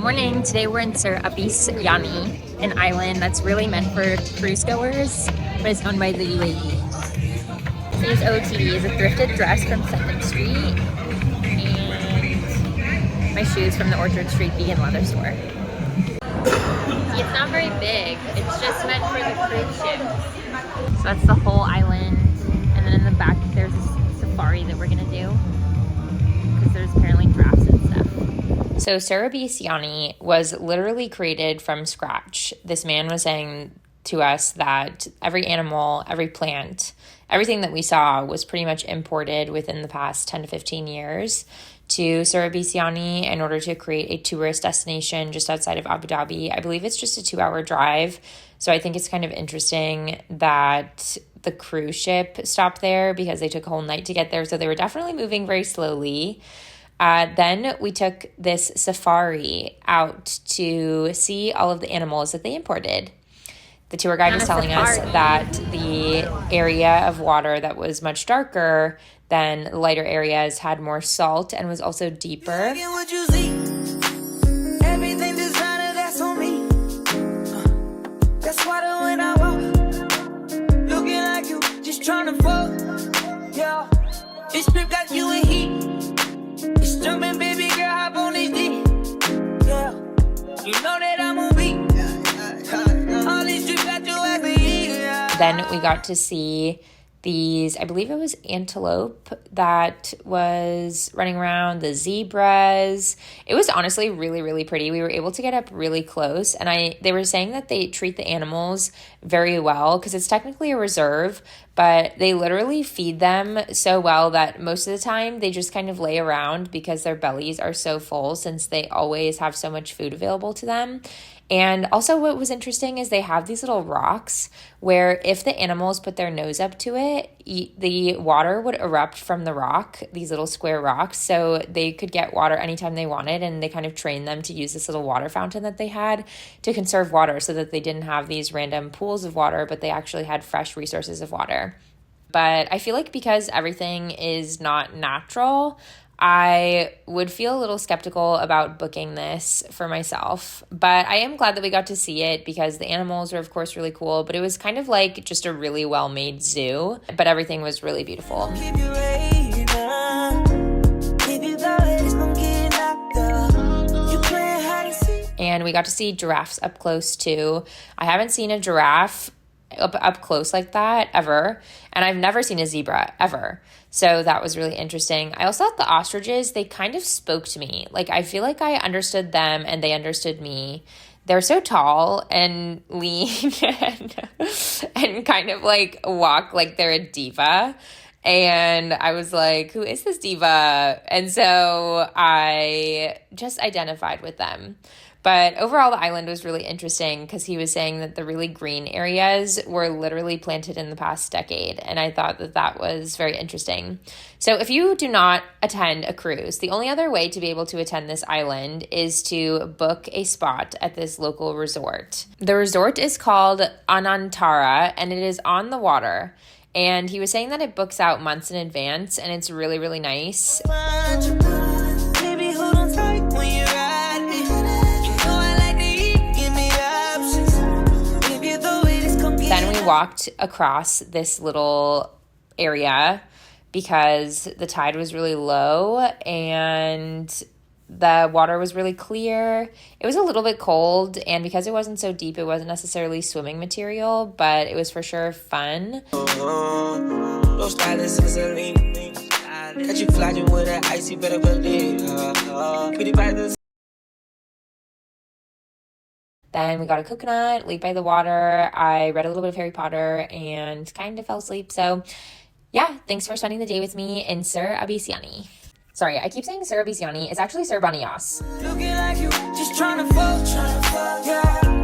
Morning. Today we're in Sir Abis Yani, an island that's really meant for cruise goers, but it's owned by the UAE. Today's OOTD is a thrifted dress from 2nd Street and my shoes from the Orchard Street vegan leather store. See, it's not very big. It's just meant for the cruise ship. So that's the whole island, and then in the back there's a safari that we're gonna do because there's apparently giraffes and stuff. So Sir Abis Yani was literally created from scratch. This man was saying to us that every animal, every plant, everything that we saw was pretty much imported within the past 10 to 15 years to Sir Abis Yani in order to create a tourist destination just outside of Abu Dhabi. I believe it's just a 2-hour drive. So I think it's kind of interesting that the cruise ship stopped there because they took a whole night to get there. So they were definitely moving very slowly. Then we took this safari out to see all of the animals that they imported. The tour guide was telling us that the area of water that was much darker than lighter areas had more salt and was also deeper. That's why when I walk, looking like you, just trying to fuck, yeah. This trip got you in heat. It's jumping, baby girl, hop on this D. Yeah, you know that I'm on beat. All these trips got you happy. Then we got to see these, I believe it was antelope that was running around, the zebras. It was honestly really, really pretty. We were able to get up really close, and they were saying that they treat the animals very well because it's technically a reserve, but they literally feed them so well that most of the time they just kind of lay around because their bellies are so full since they always have so much food available to them. And also what was interesting is they have these little rocks where if the animals put their nose up to it, the water would erupt from the rock, these little square rocks. So they could get water anytime they wanted, and they kind of trained them to use this little water fountain that they had to conserve water so that they didn't have these random pools of water, but they actually had fresh resources of water. But I feel like because everything is not natural, I would feel a little skeptical about booking this for myself, but I am glad that we got to see it because the animals were of course really cool, but it was kind of like just a really well-made zoo, but everything was really beautiful. And we got to see giraffes up close too. I haven't seen a giraffe up close like that ever, and I've never seen a zebra ever, so that was really interesting. I also thought the ostriches, they kind of spoke to me. Like, I feel like I understood them and they understood me. They're so tall and lean and kind of like walk like they're a diva. And I was like, who is this diva? And so I just identified with them. But overall, the island was really interesting because he was saying that the really green areas were literally planted in the past decade. And I thought that that was very interesting. So if you do not attend a cruise, the only other way to be able to attend this island is to book a spot at this local resort. The resort is called Anantara, and it is on the water. And he was saying that it books out months in advance, and it's really, really nice. Then we walked across this little area because the tide was really low and the water was really clear. It was a little bit cold, and because it wasn't so deep, it wasn't necessarily swimming material, but it was for sure fun. Then we got a coconut, laid by the water. I read a little bit of Harry Potter and kind of fell asleep. So yeah, thanks for spending the day with me in Sir Abis Yani. Sorry, I keep saying Sir Abis Yani. It's actually Sir Bani. Looking like you, just trying to fuck, yeah.